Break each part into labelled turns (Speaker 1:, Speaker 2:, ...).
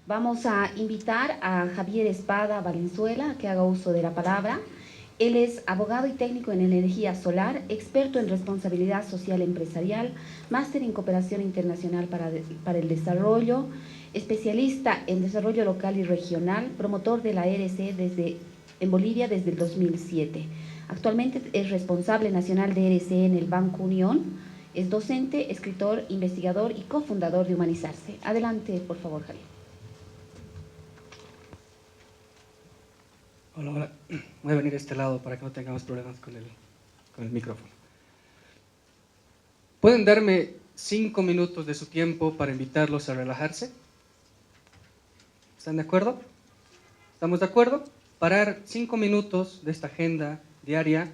Speaker 1: Vamos a invitar a Javier Espada Valenzuela a que haga uso de la palabra. Él es abogado y técnico en energía solar, experto en responsabilidad social empresarial, máster en cooperación internacional para el desarrollo, especialista en desarrollo local y regional, promotor de la ERC en Bolivia desde el 2007. Actualmente es responsable nacional de ERC en el Banco Unión. Es docente, escritor, investigador y cofundador de Humanizarse. Adelante, por favor, Javier.
Speaker 2: Hola, hola. Voy a venir a este lado para que no tengamos problemas con el micrófono. ¿Pueden darme 5 minutos de su tiempo para invitarlos a relajarse? ¿Están de acuerdo? ¿Estamos de acuerdo? Parar 5 minutos de esta agenda diaria.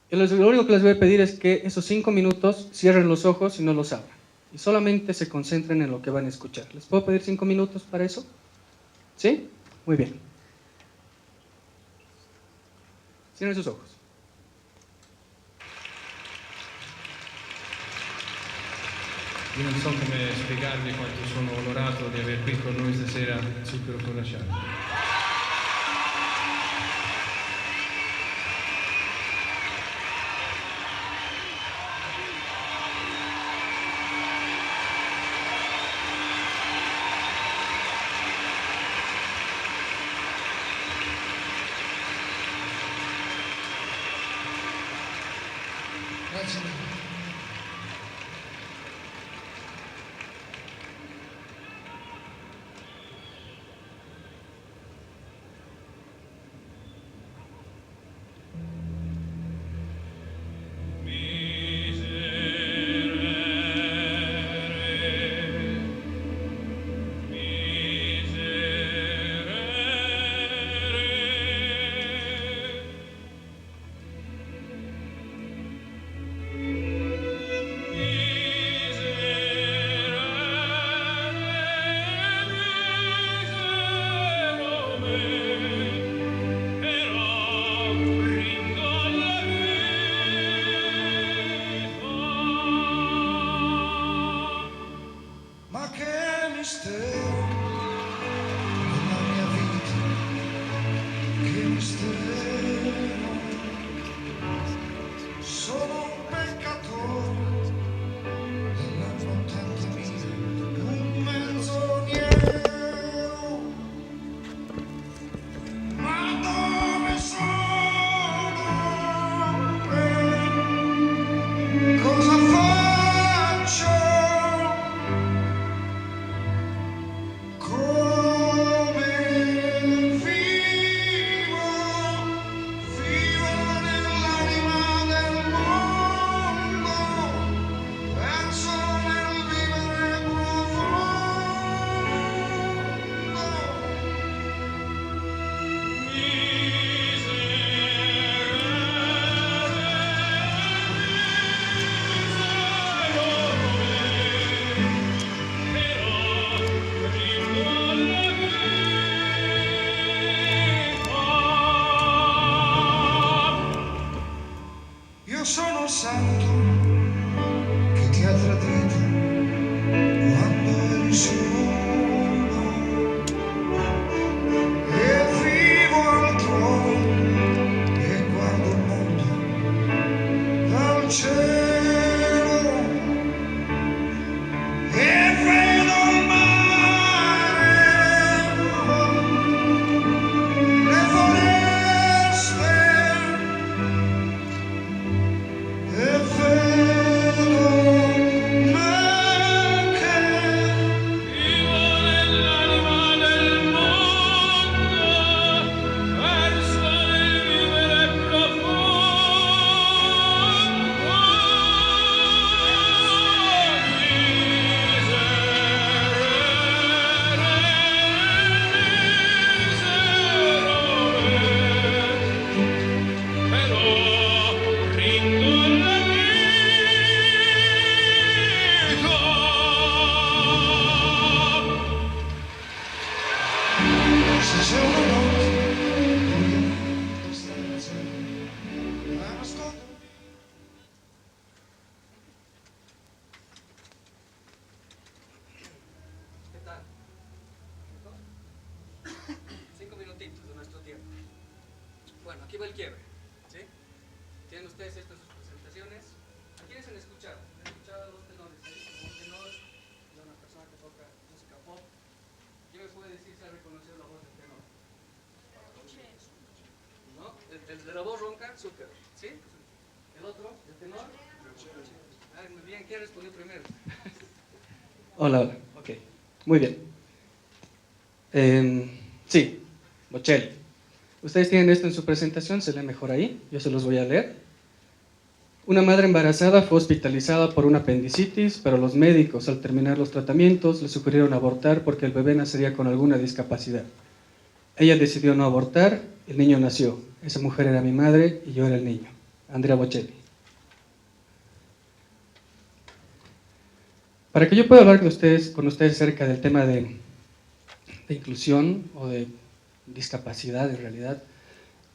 Speaker 2: Lo único que les voy a pedir es que esos 5 minutos cierren los ojos y no los abran. Y solamente se concentren en lo que van a escuchar. ¿Les puedo pedir 5 minutos para eso? ¿Sí? Muy bien. Cierren sus ojos.
Speaker 3: Io non so come spiegarvi quanto sono onorato di aver qui con noi stasera Zucchero con la Sciarpa. Grazie mille.
Speaker 4: Io sono un santo che ti ha tradito quando eri solo e vivo altrove e guardo il mondo dal cielo e vedo il mare, le foreste. E vedo me che vivo nell'anima del mondo, verso il vivere profondo. Però rindo la se c'è una notte buia questa canzone la nascondo.
Speaker 2: ¿Qué tal? Bueno, aquí va el quiebre, ¿sí? Tienen ustedes estas sus presentaciones. ¿A quiénes han escuchado? ¿Han escuchado a dos tenores? ¿Sí? Un tenor y una persona que toca música pop. ¿Quién me puede decir si ha reconocido la voz del tenor? ¿No? El de la voz ronca, Zucker, ¿sí? ¿El otro? ¿El tenor? Ah, muy bien, ¿quién respondió primero? Hola, hola, ok, muy bien. Sí, Bocelli. Ustedes tienen esto en su presentación, se lee mejor ahí, yo se los voy a leer. Una madre embarazada fue hospitalizada por una apendicitis, pero los médicos, al terminar los tratamientos, le sugirieron abortar porque el bebé nacería con alguna discapacidad. Ella decidió no abortar, el niño nació. Esa mujer era mi madre y yo era el niño. Andrea Bocelli. Para que yo pueda hablar con ustedes acerca del tema de inclusión o de discapacidad en realidad,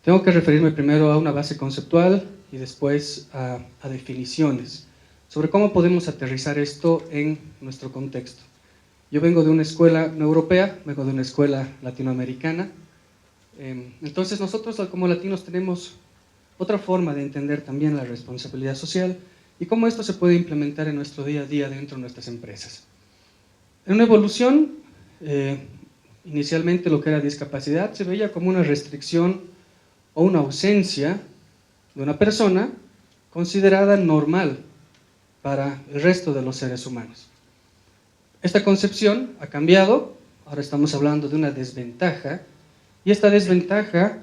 Speaker 2: tengo que referirme primero a una base conceptual y después a definiciones sobre cómo podemos aterrizar esto en nuestro contexto. Yo vengo de una escuela no europea, vengo de una escuela latinoamericana, entonces nosotros como latinos tenemos otra forma de entender también la responsabilidad social y cómo esto se puede implementar en nuestro día a día dentro de nuestras empresas. En una evolución, inicialmente lo que era discapacidad se veía como una restricción o una ausencia de una persona considerada normal para el resto de los seres humanos. Esta concepción ha cambiado, ahora estamos hablando de una desventaja, y esta desventaja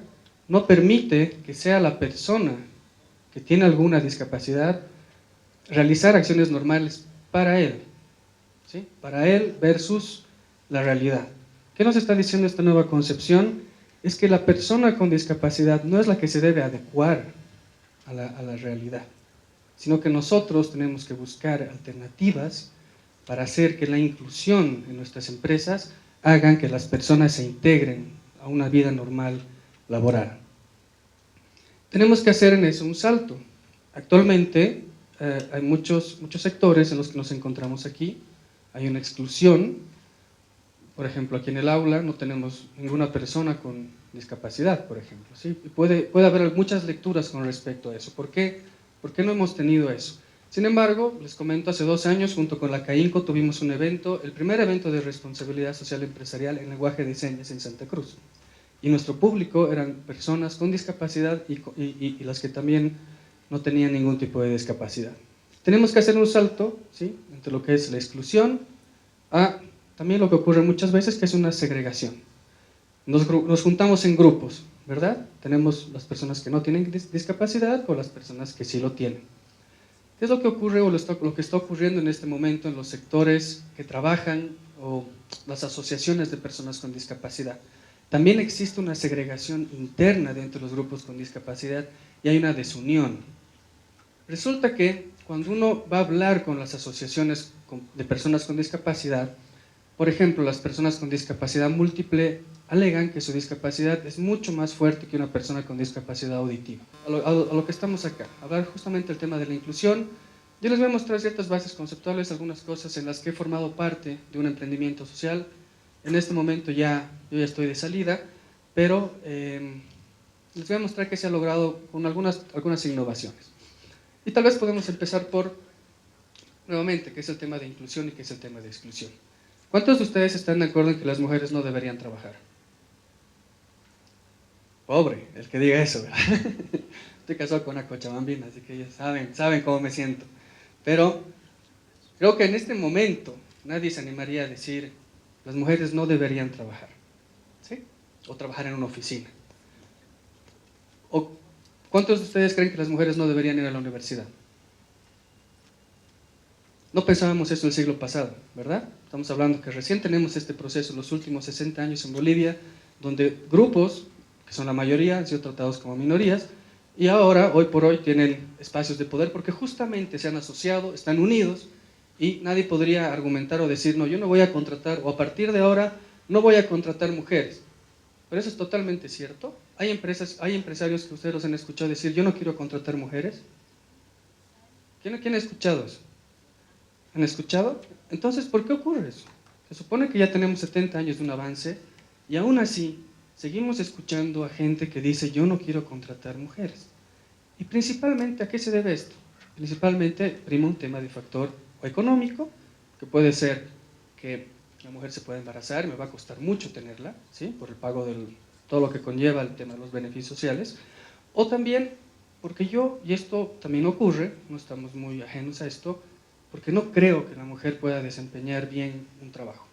Speaker 2: no permite que sea la persona que tiene alguna discapacidad realizar acciones normales para él, ¿sí? Para él versus la realidad. ¿Qué nos está diciendo esta nueva concepción? Es que la persona con discapacidad no es la que se debe adecuar a la realidad, sino que nosotros tenemos que buscar alternativas para hacer que la inclusión en nuestras empresas hagan que las personas se integren a una vida normal laboral. Tenemos que hacer en eso un salto. Actualmente hay muchos sectores en los que nos encontramos aquí, hay una exclusión. Por ejemplo, aquí en el aula no tenemos ninguna persona con discapacidad, por ejemplo, ¿sí? Puede haber muchas lecturas con respecto a eso. ¿Por qué? ¿Por qué no hemos tenido eso? Sin embargo, les comento, hace 2 años, junto con la CAINCO, tuvimos un evento, el primer evento de responsabilidad social empresarial en lenguaje de señas en Santa Cruz. Y nuestro público eran personas con discapacidad y las que también no tenían ningún tipo de discapacidad. Tenemos que hacer un salto, ¿sí?, entre lo que es la exclusión a también lo que ocurre muchas veces, que es una segregación. Nos juntamos en grupos, ¿verdad? Tenemos las personas que no tienen discapacidad o las personas que sí lo tienen. ¿Qué es lo que ocurre o lo que está ocurriendo en este momento en los sectores que trabajan o las asociaciones de personas con discapacidad? También existe una segregación interna dentro de los grupos con discapacidad y hay una desunión. Resulta que cuando uno va a hablar con las asociaciones de personas con discapacidad, por ejemplo, las personas con discapacidad múltiple alegan que su discapacidad es mucho más fuerte que una persona con discapacidad auditiva. A lo que estamos acá, hablar justamente del tema de la inclusión. Yo les voy a mostrar ciertas bases conceptuales, algunas cosas en las que he formado parte de un emprendimiento social. En este momento yo ya estoy de salida, pero les voy a mostrar que se ha logrado con algunas innovaciones. Y tal vez podemos empezar por, nuevamente, qué es el tema de inclusión y qué es el tema de exclusión. ¿Cuántos de ustedes están de acuerdo en que las mujeres no deberían trabajar? Pobre, el que diga eso, ¿verdad? Estoy casado con una cochabambina, así que ellos saben cómo me siento. Pero creo que en este momento nadie se animaría a decir las mujeres no deberían trabajar, ¿sí? O trabajar en una oficina. ¿O cuántos de ustedes creen que las mujeres no deberían ir a la universidad? No pensábamos eso el siglo pasado, ¿verdad? Estamos hablando que recién tenemos este proceso, los últimos 60 años en Bolivia, donde grupos, que son la mayoría, han sido tratados como minorías, y ahora, hoy por hoy, tienen espacios de poder porque justamente se han asociado, están unidos, y nadie podría argumentar o decir, no, yo no voy a contratar, o a partir de ahora, no voy a contratar mujeres. Pero eso es totalmente cierto. Hay empresarios que ustedes los han escuchado decir, yo no quiero contratar mujeres. ¿Quién ha escuchado eso? ¿Han escuchado? Entonces, ¿por qué ocurre eso? Se supone que ya tenemos 70 años de un avance y aún así seguimos escuchando a gente que dice yo no quiero contratar mujeres. Y principalmente, ¿a qué se debe esto? Principalmente prima un tema de factor o económico, que puede ser que la mujer se pueda embarazar y me va a costar mucho tenerla, ¿sí? Por el pago de todo lo que conlleva el tema de los beneficios sociales, o también porque yo, y esto también ocurre, no estamos muy ajenos a esto, porque no creo que la mujer pueda desempeñar bien un trabajo.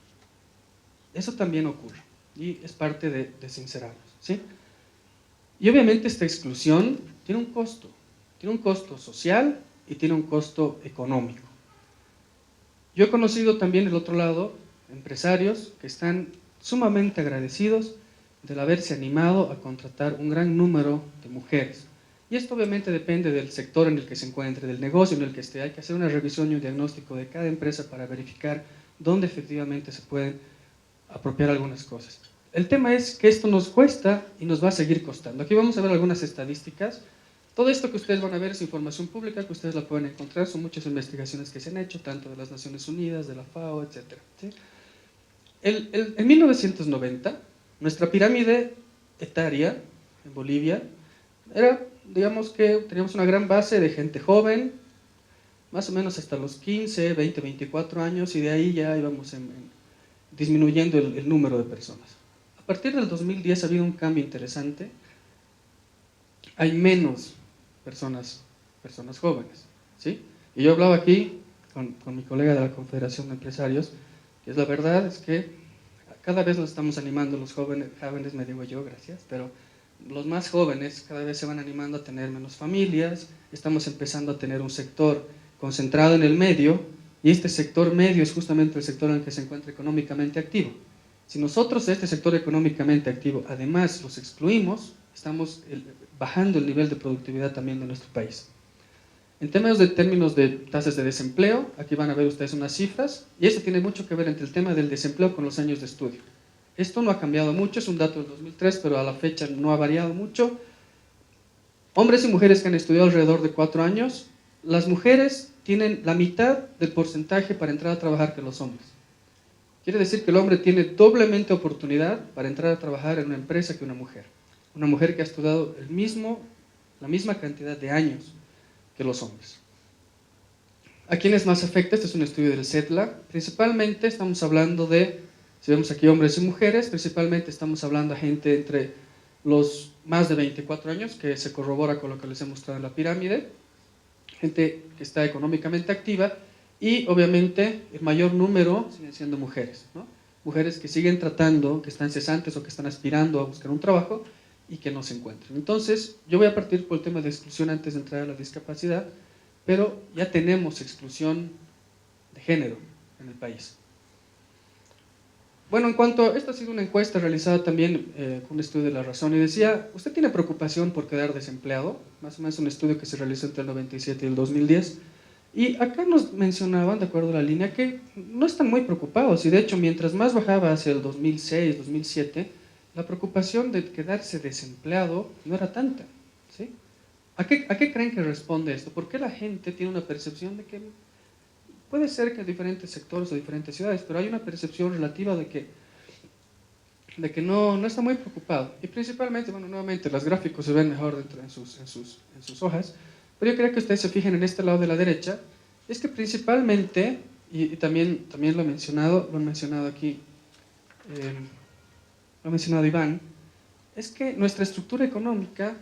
Speaker 2: Eso también ocurre, y es parte de sincerarnos, ¿sí? Y obviamente esta exclusión tiene un costo social y tiene un costo económico. Yo he conocido también del otro lado empresarios que están sumamente agradecidos del haberse animado a contratar un gran número de mujeres. Y esto obviamente depende del sector en el que se encuentre, del negocio en el que esté. Hay que hacer una revisión y un diagnóstico de cada empresa para verificar dónde efectivamente se pueden apropiar algunas cosas. El tema es que esto nos cuesta y nos va a seguir costando. Aquí vamos a ver algunas estadísticas. Todo esto que ustedes van a ver es información pública que ustedes la pueden encontrar. Son muchas investigaciones que se han hecho, tanto de las Naciones Unidas, de la FAO, etc. ¿Sí? En 1990, nuestra pirámide etaria en Bolivia era, digamos que teníamos una gran base de gente joven, más o menos hasta los 15, 20, 24 años, y de ahí ya íbamos disminuyendo el número de personas. A partir del 2010 ha habido un cambio interesante. Hay menos personas jóvenes, ¿sí? Y yo hablaba aquí con mi colega de la Confederación de Empresarios, que es la verdad, es que cada vez nos estamos animando los jóvenes, me digo yo, gracias, pero los más jóvenes cada vez se van animando a tener menos familias, estamos empezando a tener un sector concentrado en el medio, y este sector medio es justamente el sector en el que se encuentra económicamente activo. Si nosotros de este sector económicamente activo además los excluimos, estamos bajando el nivel de productividad también de nuestro país. En términos de tasas de desempleo, aquí van a ver ustedes unas cifras, y esto tiene mucho que ver entre el tema del desempleo con los años de estudio. Esto no ha cambiado mucho, es un dato del 2003, pero a la fecha no ha variado mucho. Hombres y mujeres que han estudiado alrededor de 4 años, las mujeres tienen la mitad del porcentaje para entrar a trabajar que los hombres. Quiere decir que el hombre tiene doblemente oportunidad para entrar a trabajar en una empresa que una mujer. Una mujer que ha estudiado la misma cantidad de años que los hombres. ¿A quiénes más afecta? Este es un estudio del CETLA. Principalmente estamos hablando de, si vemos aquí hombres y mujeres, principalmente estamos hablando a gente entre los más de 24 años, que se corrobora con lo que les he mostrado en la pirámide, gente que está económicamente activa, y obviamente el mayor número siguen siendo mujeres, ¿no? Mujeres que siguen tratando, que están cesantes o que están aspirando a buscar un trabajo y que no se encuentran. Entonces, yo voy a partir por el tema de exclusión antes de entrar a la discapacidad, pero ya tenemos exclusión de género en el país. Bueno, esta ha sido una encuesta realizada también con un estudio de La Razón, y decía, ¿usted tiene preocupación por quedar desempleado? Más o menos un estudio que se realizó entre el 97 y el 2010. Y acá nos mencionaban, de acuerdo a la línea, que no están muy preocupados, y de hecho mientras más bajaba hacia el 2006, 2007, la preocupación de quedarse desempleado no era tanta, ¿sí? ¿A qué creen que responde esto? ¿Por qué la gente tiene una percepción de que puede ser que en diferentes sectores o diferentes ciudades, pero hay una percepción relativa de que no está muy preocupado? Y principalmente, bueno, nuevamente los gráficos se ven mejor dentro en sus hojas, pero yo quería que ustedes se fijen en este lado de la derecha, es que principalmente, y también lo han mencionado aquí, lo ha mencionado Iván, es que nuestra estructura económica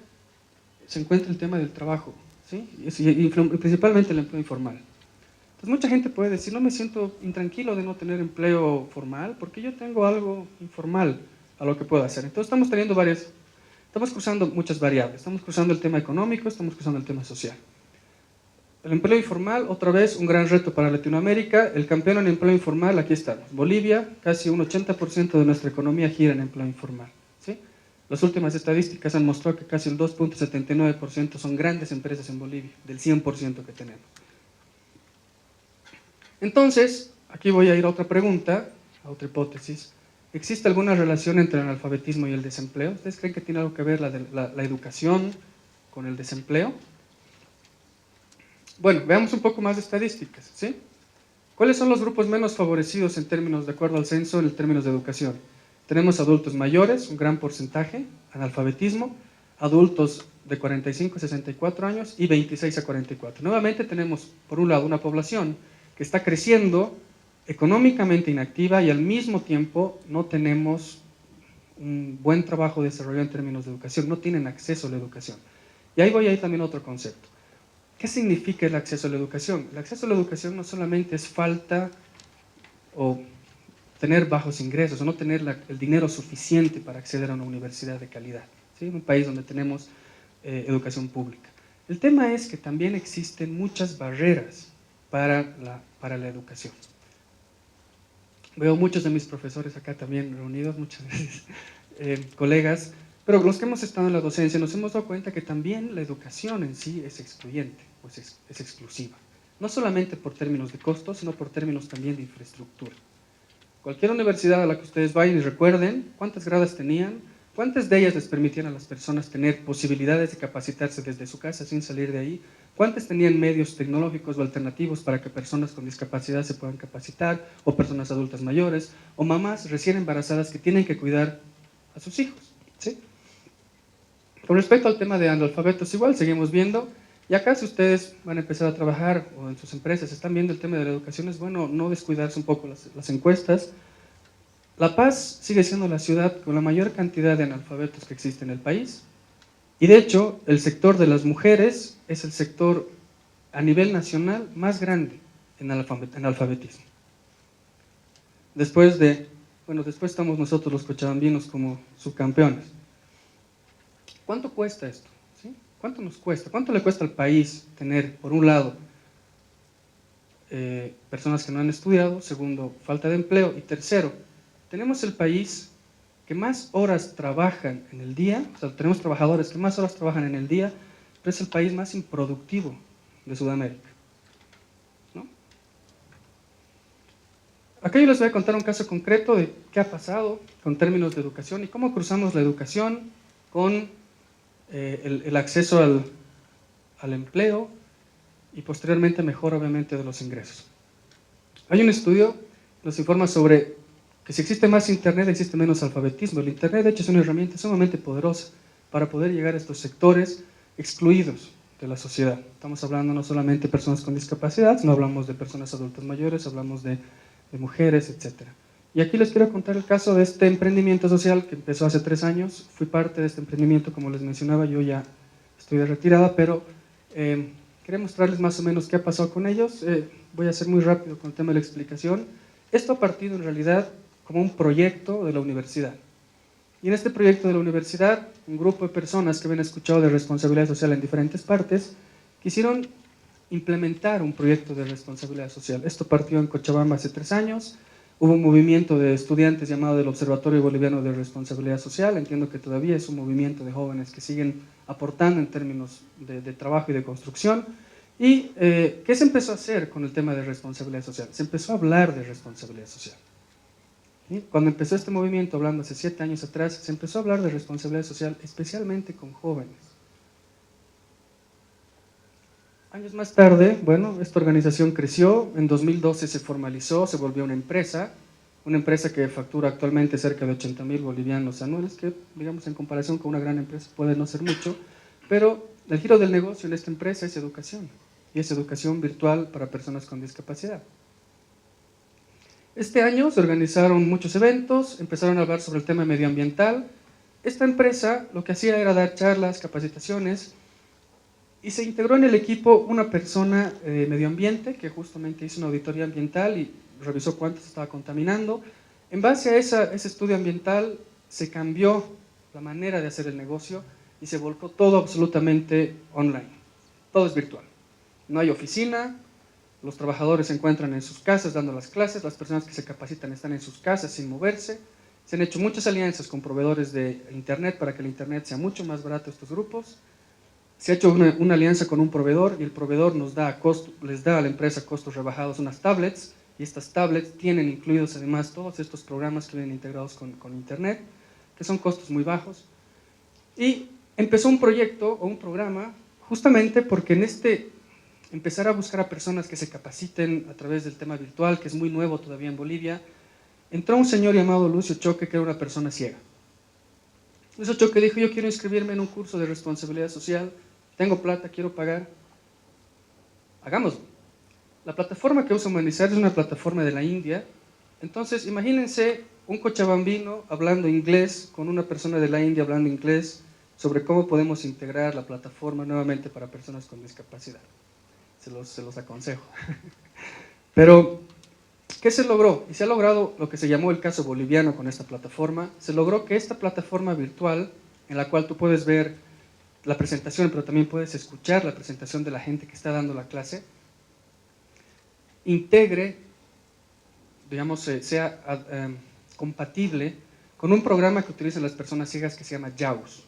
Speaker 2: se encuentra el tema del trabajo, ¿sí? Y principalmente el empleo informal. Entonces mucha gente puede decir, no me siento intranquilo de no tener empleo formal, porque yo tengo algo informal a lo que puedo hacer. Entonces estamos cruzando muchas variables, estamos cruzando el tema económico, estamos cruzando el tema social. El empleo informal, otra vez, un gran reto para Latinoamérica. El campeón en empleo informal, aquí estamos. Bolivia, casi un 80% de nuestra economía gira en empleo informal, ¿sí? Las últimas estadísticas han mostrado que casi el 2.79% son grandes empresas en Bolivia, del 100% que tenemos. Entonces, aquí voy a ir a otra pregunta, a otra hipótesis. ¿Existe alguna relación entre el analfabetismo y el desempleo? ¿Ustedes creen que tiene algo que ver la educación con el desempleo? Bueno, veamos un poco más de estadísticas, ¿sí? ¿Cuáles son los grupos menos favorecidos en términos, de acuerdo al censo, en términos de educación? Tenemos adultos mayores, un gran porcentaje, analfabetismo, adultos de 45 a 64 años y 26 a 44. Nuevamente tenemos, por un lado, una población que está creciendo, económicamente inactiva, y al mismo tiempo no tenemos un buen trabajo desarrollado en términos de educación, no tienen acceso a la educación. Y ahí voy a ir también a otro concepto. ¿Qué significa el acceso a la educación? El acceso a la educación no solamente es falta o tener bajos ingresos o no tener el dinero suficiente para acceder a una universidad de calidad, ¿sí? En un país donde tenemos educación pública. El tema es que también existen muchas barreras para la educación. Veo muchos de mis profesores acá también reunidos, muchas veces, colegas, pero los que hemos estado en la docencia nos hemos dado cuenta que también la educación en sí es excluyente, pues es exclusiva. No solamente por términos de costos, sino por términos también de infraestructura. Cualquier universidad a la que ustedes vayan y recuerden cuántas gradas tenían, cuántas de ellas les permitían a las personas tener posibilidades de capacitarse desde su casa sin salir de ahí, cuántas tenían medios tecnológicos o alternativos para que personas con discapacidad se puedan capacitar, o personas adultas mayores, o mamás recién embarazadas que tienen que cuidar a sus hijos, ¿sí? Con respecto al tema de analfabetos, igual seguimos viendo, y acá si ustedes van a empezar a trabajar o en sus empresas están viendo el tema de la educación, es bueno no descuidarse un poco las encuestas. La Paz sigue siendo la ciudad con la mayor cantidad de analfabetos que existe en el país, y de hecho el sector de las mujeres es el sector a nivel nacional más grande en analfabetismo. Después estamos nosotros los cochabambinos como subcampeones. ¿Cuánto cuesta esto? ¿Sí? ¿Cuánto nos cuesta? ¿Cuánto le cuesta al país tener, por un lado, personas que no han estudiado, segundo, falta de empleo, y tercero, tenemos el país que más horas trabajan en el día, o sea, tenemos trabajadores que más horas trabajan en el día, pero es el país más improductivo de Sudamérica, ¿no? Acá yo les voy a contar un caso concreto de qué ha pasado con términos de educación y cómo cruzamos la educación con el acceso al empleo y posteriormente mejora obviamente de los ingresos. Hay un estudio que nos informa sobre que si existe más internet existe menos alfabetismo. El internet de hecho es una herramienta sumamente poderosa para poder llegar a estos sectores excluidos de la sociedad. Estamos hablando no solamente de personas con discapacidad, sino hablamos de personas adultas mayores, hablamos de mujeres, etc. Y aquí les quiero contar el caso de este emprendimiento social que empezó hace 3 años. Fui parte de este emprendimiento, como les mencionaba, yo ya estoy de retirada, pero quería mostrarles más o menos qué ha pasado con ellos. Voy a ser muy rápido con el tema de la explicación. Esto ha partido en realidad como un proyecto de la universidad. Y en este proyecto de la universidad, un grupo de personas que habían escuchado de responsabilidad social en diferentes partes, quisieron implementar un proyecto de responsabilidad social. Esto partió en Cochabamba hace 3 años. Hubo un movimiento de estudiantes llamado del Observatorio Boliviano de Responsabilidad Social. Entiendo que todavía es un movimiento de jóvenes que siguen aportando en términos de trabajo y de construcción. ¿Y qué se empezó a hacer con el tema de responsabilidad social? Se empezó a hablar de responsabilidad social. ¿Sí? Cuando empezó este movimiento, hablando hace 7 años atrás, se empezó a hablar de responsabilidad social, especialmente con jóvenes. Años más tarde, bueno, esta organización creció, en 2012 se formalizó, se volvió una empresa que factura actualmente cerca de 80.000 bolivianos anuales, que digamos en comparación con una gran empresa puede no ser mucho, pero el giro del negocio en esta empresa es educación, y es educación virtual para personas con discapacidad. Este año se organizaron muchos eventos, empezaron a hablar sobre el tema medioambiental. Esta empresa lo que hacía era dar charlas, capacitaciones, y se integró en el equipo una persona de medio ambiente que justamente hizo una auditoría ambiental y revisó cuánto se estaba contaminando. En base a ese estudio ambiental se cambió la manera de hacer el negocio y se volcó todo absolutamente online. Todo es virtual. No hay oficina, los trabajadores se encuentran en sus casas dando las clases, las personas que se capacitan están en sus casas sin moverse. Se han hecho muchas alianzas con proveedores de internet para que el internet sea mucho más barato a estos grupos. Se ha hecho una alianza con un proveedor y el proveedor les da a la empresa costos rebajados unas tablets, y estas tablets tienen incluidos además todos estos programas que vienen integrados con internet, que son costos muy bajos. Y empezó un proyecto o un programa justamente porque empezar a buscar a personas que se capaciten a través del tema virtual, que es muy nuevo todavía en Bolivia, entró un señor llamado Lucio Choque, que era una persona ciega. Lucio Choque dijo, yo quiero inscribirme en un curso de responsabilidad social, tengo plata, quiero pagar, hagámoslo. La plataforma que usa Humanizar es una plataforma de la India. Entonces, imagínense un cochabambino hablando inglés con una persona de la India hablando inglés sobre cómo podemos integrar la plataforma nuevamente para personas con discapacidad. Se los aconsejo. Pero, ¿qué se logró? Y se ha logrado lo que se llamó el caso boliviano con esta plataforma. Se logró que esta plataforma virtual, en la cual tú puedes ver la presentación, pero también puedes escuchar la presentación de la gente que está dando la clase, integre, digamos, sea compatible con un programa que utilizan las personas ciegas que se llama JAWS.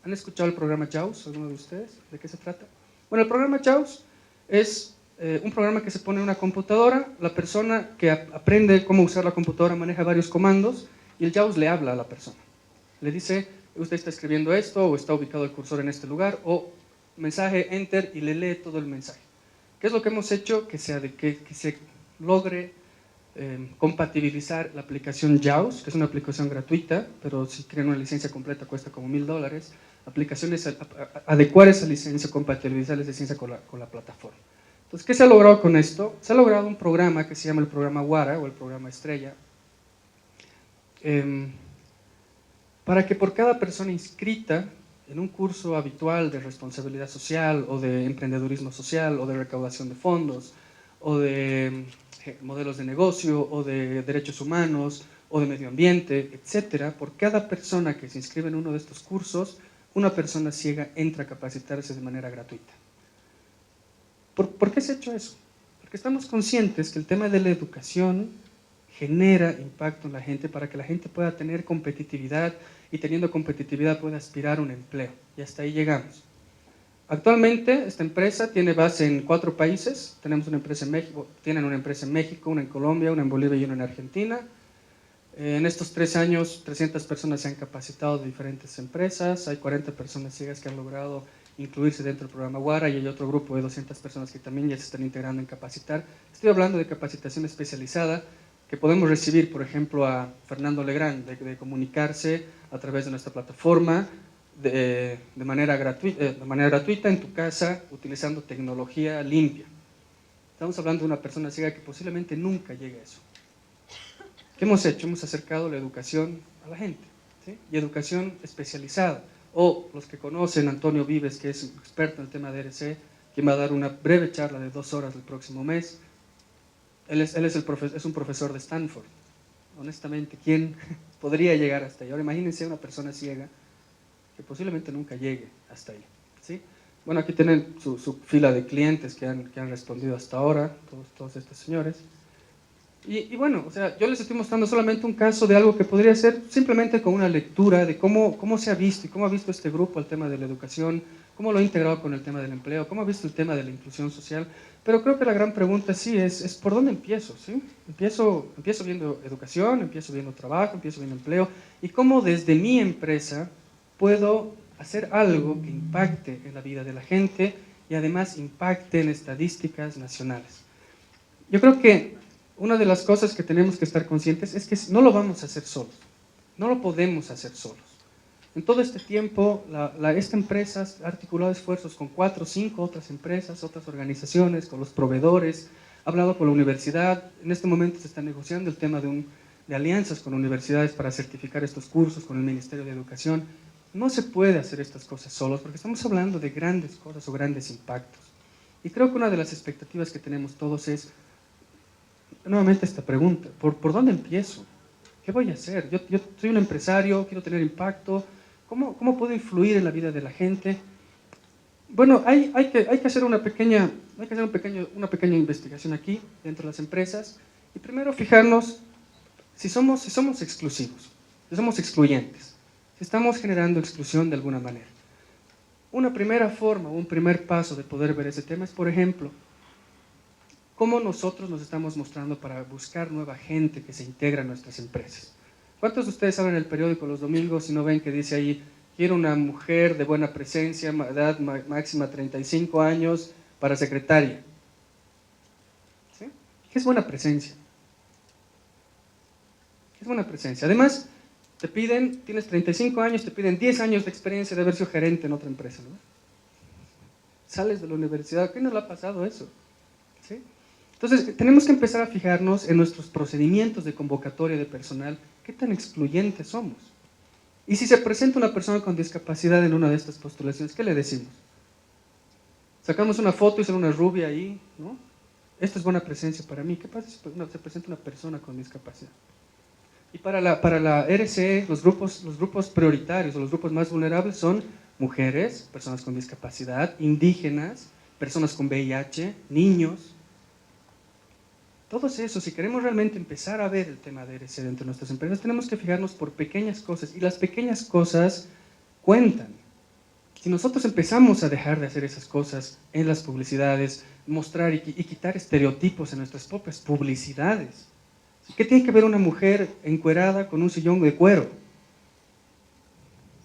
Speaker 2: ¿Han escuchado el programa JAWS, alguno de ustedes? ¿De qué se trata? Bueno, el programa JAWS es un programa que se pone en una computadora, la persona que aprende cómo usar la computadora maneja varios comandos y el JAWS le habla a la persona. Le dice, usted está escribiendo esto, o está ubicado el cursor en este lugar, o mensaje, enter, y le lee todo el mensaje. ¿Qué es lo que hemos hecho? Que se logre compatibilizar la aplicación JAWS, que es una aplicación gratuita, pero si quieren una licencia completa cuesta como $1000. Adecuar esa licencia, compatibilizar esa licencia con la plataforma. Entonces, ¿qué se ha logrado con esto? Se ha logrado un programa que se llama el programa WARA, o el programa Estrella, para que por cada persona inscrita en un curso habitual de responsabilidad social, o de emprendedurismo social, o de recaudación de fondos, o de modelos de negocio, o de derechos humanos, o de medio ambiente, etcétera, por cada persona que se inscribe en uno de estos cursos, una persona ciega entra a capacitarse de manera gratuita. ¿Por qué se ha hecho eso? Porque estamos conscientes que el tema de la educación genera impacto en la gente para que la gente pueda tener competitividad y teniendo competitividad pueda aspirar a un empleo. Y hasta ahí llegamos. Actualmente esta empresa tiene base en 4 países. Tenemos una empresa en México, tienen una empresa en México, una en Colombia, una en Bolivia y una en Argentina. En estos 3 años, 300 personas se han capacitado de diferentes empresas. Hay 40 personas ciegas que han logrado incluirse dentro del programa WARA y hay otro grupo de 200 personas que también ya se están integrando en capacitar. Estoy hablando de capacitación especializada que podemos recibir, por ejemplo, a Fernando Legrand, de comunicarse a través de nuestra plataforma de manera gratuita en tu casa, utilizando tecnología limpia. Estamos hablando de una persona ciega que posiblemente nunca llegue a eso. ¿Qué hemos hecho? Hemos acercado la educación a la gente, ¿sí? Y educación especializada. O los que conocen a Antonio Vives, que es experto en el tema de ERC, quien va a dar una breve charla de 2 horas el próximo mes. Él es un profesor de Stanford. Honestamente, ¿quién podría llegar hasta ahí? Ahora imagínense una persona ciega que posiblemente nunca llegue hasta ahí, ¿sí? Bueno, aquí tienen su fila de clientes que han respondido hasta ahora, todos estos señores. Y bueno, o sea, yo les estoy mostrando solamente un caso de algo que podría ser simplemente con una lectura de cómo se ha visto y cómo ha visto este grupo el tema de la educación, cómo lo ha integrado con el tema del empleo, cómo ha visto el tema de la inclusión social. Pero creo que la gran pregunta sí es ¿por dónde empiezo? ¿Sí? Empiezo viendo educación, empiezo viendo trabajo, empiezo viendo empleo, y cómo desde mi empresa puedo hacer algo que impacte en la vida de la gente y además impacte en estadísticas nacionales. Yo creo que una de las cosas que tenemos que estar conscientes es que no lo vamos a hacer solos, no lo podemos hacer solos. En todo este tiempo, esta empresa ha articulado esfuerzos con 4 o 5 otras empresas, otras organizaciones, con los proveedores, ha hablado con la universidad. En este momento se está negociando el tema de alianzas con universidades para certificar estos cursos con el Ministerio de Educación. No se puede hacer estas cosas solos porque estamos hablando de grandes cosas o grandes impactos. Y creo que una de las expectativas que tenemos todos es, nuevamente esta pregunta, ¿por dónde empiezo? ¿Qué voy a hacer? Yo soy un empresario, quiero tener impacto. ¿Cómo puedo influir en la vida de la gente? Bueno, hay que hacer una pequeña investigación aquí, dentro de las empresas, y primero fijarnos si somos exclusivos, si somos excluyentes, si estamos generando exclusión de alguna manera. Una primera forma, un primer paso de poder ver ese tema es, por ejemplo, cómo nosotros nos estamos mostrando para buscar nueva gente que se integra en nuestras empresas. ¿Cuántos de ustedes saben el periódico los domingos y no ven que dice ahí, quiero una mujer de buena presencia, edad máxima 35 años, para secretaria? ¿Sí? ¿Qué es buena presencia? Es buena presencia. Además, te piden, tienes 35 años, te piden 10 años de experiencia de haber sido gerente en otra empresa, ¿no? Sales de la universidad, ¿qué nos le ha pasado eso? ¿Sí? Entonces, tenemos que empezar a fijarnos en nuestros procedimientos de convocatoria de personal, qué tan excluyentes somos. Y si se presenta una persona con discapacidad en una de estas postulaciones, ¿qué le decimos? Sacamos una foto y sale una rubia ahí, ¿no? Esta es buena presencia para mí. ¿Qué pasa si se presenta una persona con discapacidad? Y para la RCE, los grupos prioritarios o los grupos más vulnerables son mujeres, personas con discapacidad, indígenas, personas con VIH, niños. Todos esos, si queremos realmente empezar a ver el tema de RCE dentro de nuestras empresas, tenemos que fijarnos por pequeñas cosas, y las pequeñas cosas cuentan. Si nosotros empezamos a dejar de hacer esas cosas en las publicidades, mostrar y quitar estereotipos en nuestras propias publicidades. ¿Qué tiene que ver una mujer encuerada con un sillón de cuero?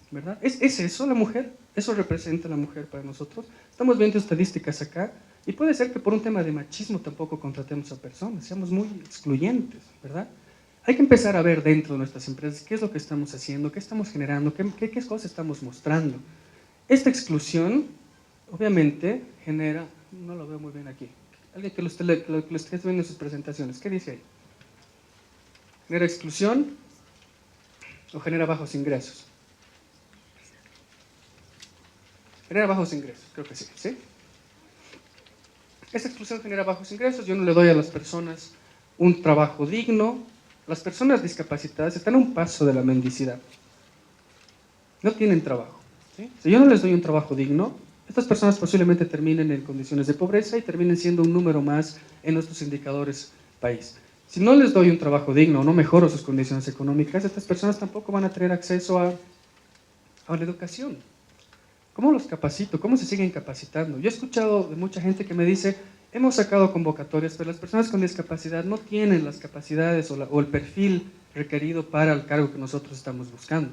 Speaker 2: ¿Verdad? ¿Es eso la mujer? ¿Eso representa la mujer para nosotros? Estamos viendo estadísticas acá, y puede ser que por un tema de machismo tampoco contratemos a personas, seamos muy excluyentes, ¿verdad? Hay que empezar a ver dentro de nuestras empresas qué es lo que estamos haciendo, qué estamos generando, qué cosas estamos mostrando. Esta exclusión, obviamente, genera, no lo veo muy bien aquí, alguien que lo esté viendo en sus presentaciones, ¿qué dice ahí? ¿Genera exclusión o genera bajos ingresos? Genera bajos ingresos, creo que sí, ¿sí? Esa exclusión genera bajos ingresos, yo no le doy a las personas un trabajo digno. Las personas discapacitadas están a un paso de la mendicidad. No tienen trabajo, ¿sí? Si yo no les doy un trabajo digno, estas personas posiblemente terminen en condiciones de pobreza y terminen siendo un número más en nuestros indicadores país. Si no les doy un trabajo digno o no mejoro sus condiciones económicas, estas personas tampoco van a tener acceso a la educación. ¿Cómo los capacito? ¿Cómo se siguen capacitando? Yo he escuchado de mucha gente que me dice, hemos sacado convocatorias, pero las personas con discapacidad no tienen las capacidades o el perfil requerido para el cargo que nosotros estamos buscando.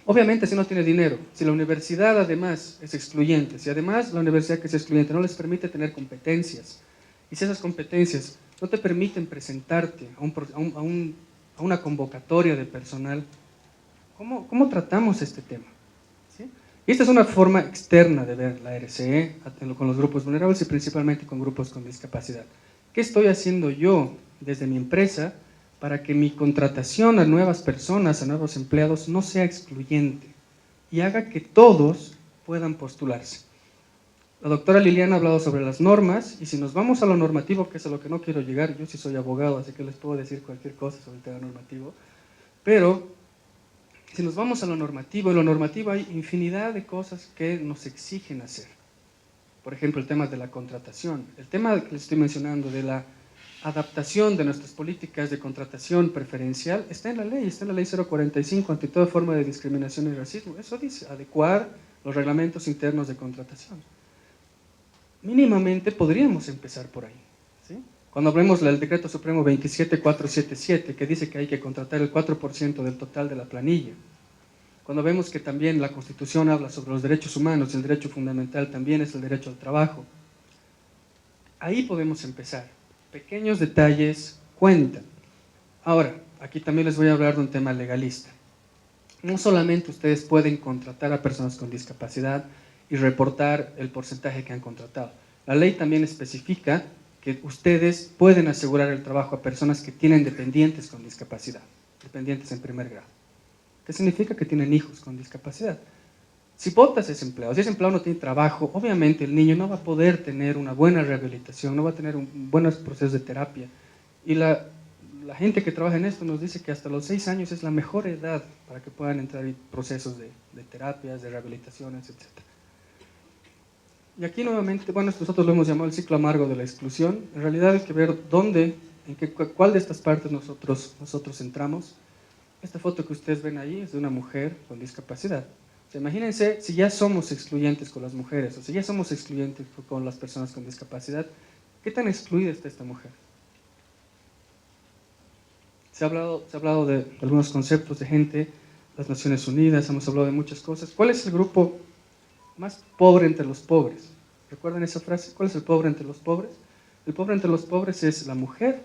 Speaker 2: Obviamente, si no tiene dinero, si la universidad además es excluyente, si además la universidad que es excluyente no les permite tener competencias, y si esas competencias no te permiten presentarte a una convocatoria de personal, ¿cómo tratamos este tema? ¿Sí? Y esta es una forma externa de ver la RCE con los grupos vulnerables y principalmente con grupos con discapacidad. ¿Qué estoy haciendo yo desde mi empresa para que mi contratación a nuevas personas, a nuevos empleados, no sea excluyente y haga que todos puedan postularse? La doctora Liliana ha hablado sobre las normas, y si nos vamos a lo normativo, que es a lo que no quiero llegar, yo sí soy abogado, así que les puedo decir cualquier cosa sobre el tema normativo, pero si nos vamos a lo normativo, en lo normativo hay infinidad de cosas que nos exigen hacer. Por ejemplo, el tema de la contratación, el tema que les estoy mencionando de la adaptación de nuestras políticas de contratación preferencial, está en la ley 045, ante toda forma de discriminación y racismo. Eso dice, adecuar los reglamentos internos de contratación. Mínimamente podríamos empezar por ahí, ¿sí? Cuando hablemos del Decreto Supremo 27477, que dice que hay que contratar el 4% del total de la planilla. Cuando vemos que también la Constitución habla sobre los derechos humanos, y el derecho fundamental también es el derecho al trabajo. Ahí podemos empezar. Pequeños detalles cuentan. Ahora, aquí también les voy a hablar de un tema legalista. No solamente ustedes pueden contratar a personas con discapacidad y reportar el porcentaje que han contratado. La ley también especifica que ustedes pueden asegurar el trabajo a personas que tienen dependientes con discapacidad, dependientes en primer grado. ¿Qué significa? Que tienen hijos con discapacidad. Si botas ese empleado, si ese empleado no tiene trabajo, obviamente el niño no va a poder tener una buena rehabilitación, no va a tener buenos procesos de terapia. Y la gente que trabaja en esto nos dice que hasta los 6 años es la mejor edad para que puedan entrar en procesos de terapias, de rehabilitaciones, etc. Y aquí nuevamente, bueno, nosotros lo hemos llamado el ciclo amargo de la exclusión. En realidad hay que ver cuál de estas partes nosotros entramos. Esta foto que ustedes ven ahí es de una mujer con discapacidad. O sea, imagínense si ya somos excluyentes con las mujeres, o si ya somos excluyentes con las personas con discapacidad, ¿qué tan excluida está esta mujer? Se ha hablado de algunos conceptos de gente, las Naciones Unidas, hemos hablado de muchas cosas. ¿Cuál es el grupo más pobre entre los pobres? ¿Recuerdan esa frase? ¿Cuál es el pobre entre los pobres? El pobre entre los pobres es la mujer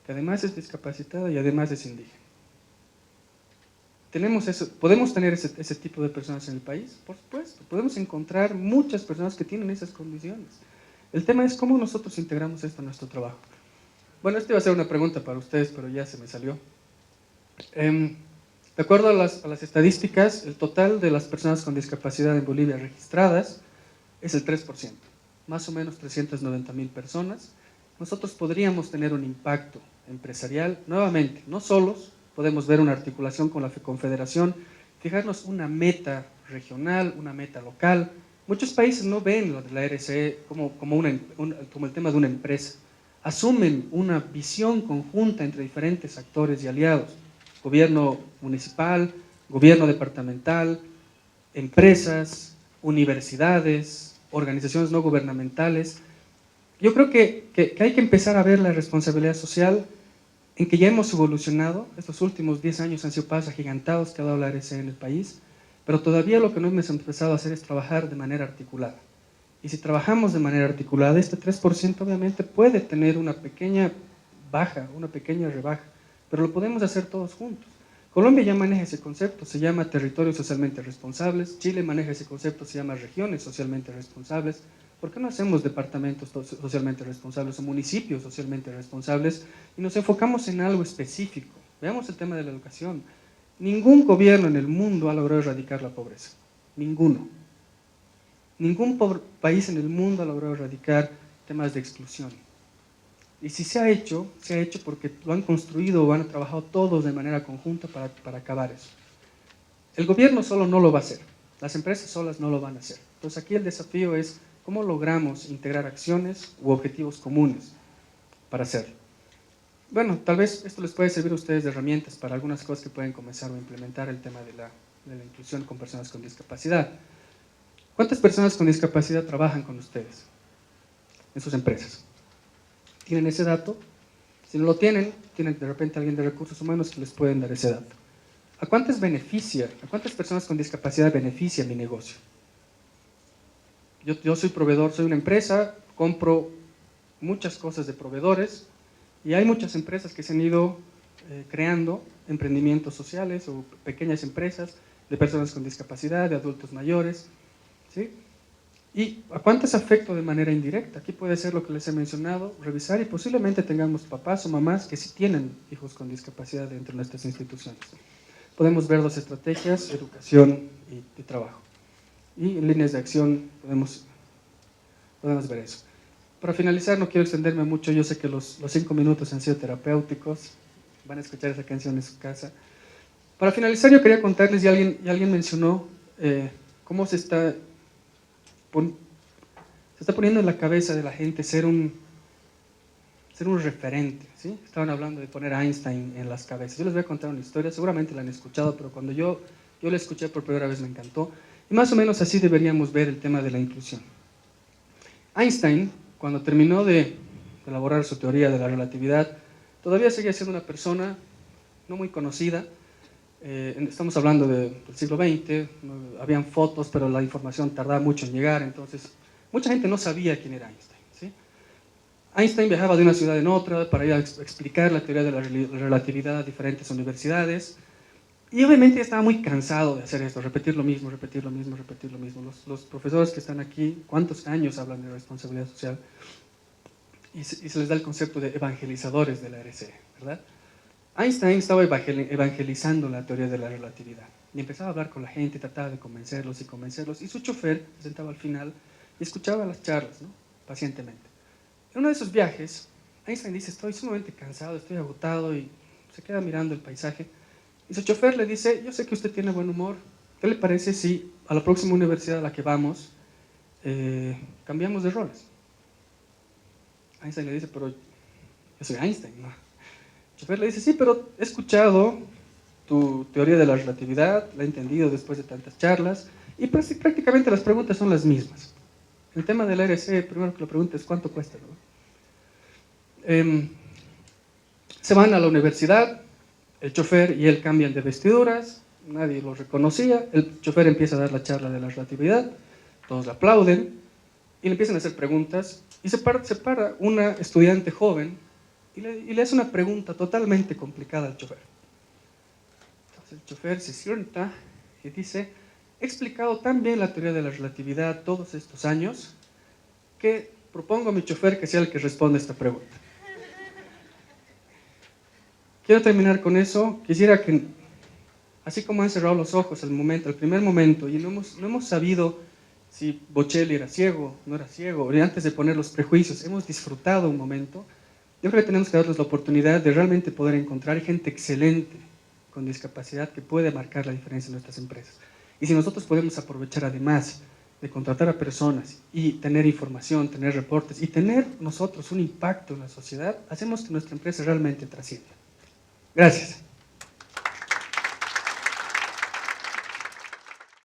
Speaker 2: que además es discapacitada y además es indígena. ¿Tenemos eso? ¿Podemos tener ese tipo de personas en el país? Por supuesto, podemos encontrar muchas personas que tienen esas condiciones. El tema es cómo nosotros integramos esto en nuestro trabajo. Bueno, esta iba a ser una pregunta para ustedes, pero ya se me salió. De acuerdo a las estadísticas, el total de las personas con discapacidad en Bolivia registradas es el 3%, más o menos 390.000 personas. Nosotros podríamos tener un impacto empresarial, nuevamente, no solos, podemos ver una articulación con la Confederación, fijarnos una meta regional, una meta local. Muchos países no ven la RCE como el tema de una empresa, asumen una visión conjunta entre diferentes actores y aliados, gobierno municipal, gobierno departamental, empresas, universidades, organizaciones no gubernamentales. Yo creo que hay que empezar a ver la responsabilidad social en que ya hemos evolucionado. Estos últimos 10 años han sido pasos agigantados que ha dado la RCE en el país, pero todavía lo que no hemos empezado a hacer es trabajar de manera articulada. Y si trabajamos de manera articulada, este 3% obviamente puede tener una pequeña baja, una pequeña rebaja, pero lo podemos hacer todos juntos. Colombia ya maneja ese concepto, se llama territorios socialmente responsables. Chile maneja ese concepto, se llama regiones socialmente responsables. ¿Por qué no hacemos departamentos socialmente responsables o municipios socialmente responsables y nos enfocamos en algo específico? Veamos el tema de la educación. Ningún gobierno en el mundo ha logrado erradicar la pobreza. Ninguno. Ningún país en el mundo ha logrado erradicar temas de exclusión. Y si se ha hecho porque lo han construido o han trabajado todos de manera conjunta para acabar eso. El gobierno solo no lo va a hacer. Las empresas solas no lo van a hacer. Entonces aquí el desafío es cómo logramos integrar acciones u objetivos comunes para hacerlo. Bueno, tal vez esto les puede servir a ustedes de herramientas para algunas cosas que pueden comenzar o implementar el tema de la inclusión con personas con discapacidad. ¿Cuántas personas con discapacidad trabajan con ustedes en sus empresas? ¿Tienen ese dato? Si no lo tienen de repente alguien de recursos humanos que les pueden dar ese dato. ¿A cuántas personas con discapacidad beneficia mi negocio? Yo soy proveedor, soy una empresa, compro muchas cosas de proveedores y hay muchas empresas que se han ido creando emprendimientos sociales o pequeñas empresas de personas con discapacidad, de adultos mayores, ¿sí? ¿Y a cuántas afecto de manera indirecta? Aquí puede ser lo que les he mencionado, revisar y posiblemente tengamos papás o mamás que sí tienen hijos con discapacidad dentro de nuestras instituciones. Podemos ver dos estrategias, educación y trabajo. Y en líneas de acción podemos ver eso. Para finalizar, no quiero extenderme mucho, yo sé que los 5 minutos han sido terapéuticos, van a escuchar esa canción en su casa. Para finalizar, yo quería contarles, y alguien mencionó cómo se está poniendo en la cabeza de la gente ser un referente, ¿sí? Estaban hablando de poner a Einstein en las cabezas. Yo les voy a contar una historia, seguramente la han escuchado, pero cuando yo la escuché por primera vez me encantó. Y más o menos así deberíamos ver el tema de la inclusión. Einstein, cuando terminó de elaborar su teoría de la relatividad, todavía seguía siendo una persona no muy conocida. Estamos hablando del siglo XX, habían fotos, pero la información tardaba mucho en llegar, entonces mucha gente no sabía quién era Einstein, ¿sí? Einstein viajaba de una ciudad en otra para ir a explicar la teoría de la relatividad a diferentes universidades. Y obviamente estaba muy cansado de hacer esto, repetir lo mismo. Los profesores que están aquí, ¿cuántos años hablan de responsabilidad social? Y se les da el concepto de evangelizadores de la RCE, ¿verdad? Einstein estaba evangelizando la teoría de la relatividad. Y empezaba a hablar con la gente, trataba de convencerlos. Y su chofer se sentaba al final y escuchaba las charlas, ¿no? Pacientemente. En uno de esos viajes, Einstein dice, estoy sumamente cansado, estoy agotado, y se queda mirando el paisaje. Y su chofer le dice, yo sé que usted tiene buen humor, ¿qué le parece si a la próxima universidad a la que vamos cambiamos de roles? Einstein le dice, pero yo soy Einstein, ¿no? El chofer le dice, sí, pero he escuchado tu teoría de la relatividad, la he entendido después de tantas charlas, y prácticamente las preguntas son las mismas. El tema del RC, primero que lo pregunta es ¿cuánto cuesta, ¿no? Se van a la universidad, el chofer y él cambian de vestiduras, nadie los reconocía, el chofer empieza a dar la charla de la relatividad, todos le aplauden y le empiezan a hacer preguntas y se para una estudiante joven y le hace una pregunta totalmente complicada al chofer. Entonces el chofer se sienta y dice, he explicado tan bien la teoría de la relatividad todos estos años que propongo a mi chofer que sea el que responda esta pregunta. Quiero terminar con eso. Quisiera que, así como han cerrado los ojos al primer momento, y no hemos sabido si Bocelli era ciego, no era ciego, y antes de poner los prejuicios, hemos disfrutado un momento. Yo creo que tenemos que darles la oportunidad de realmente poder encontrar gente excelente con discapacidad que puede marcar la diferencia en nuestras empresas. Y si nosotros podemos aprovechar además de contratar a personas y tener información, tener reportes y tener nosotros un impacto en la sociedad, hacemos que nuestra empresa realmente trascienda. Gracias.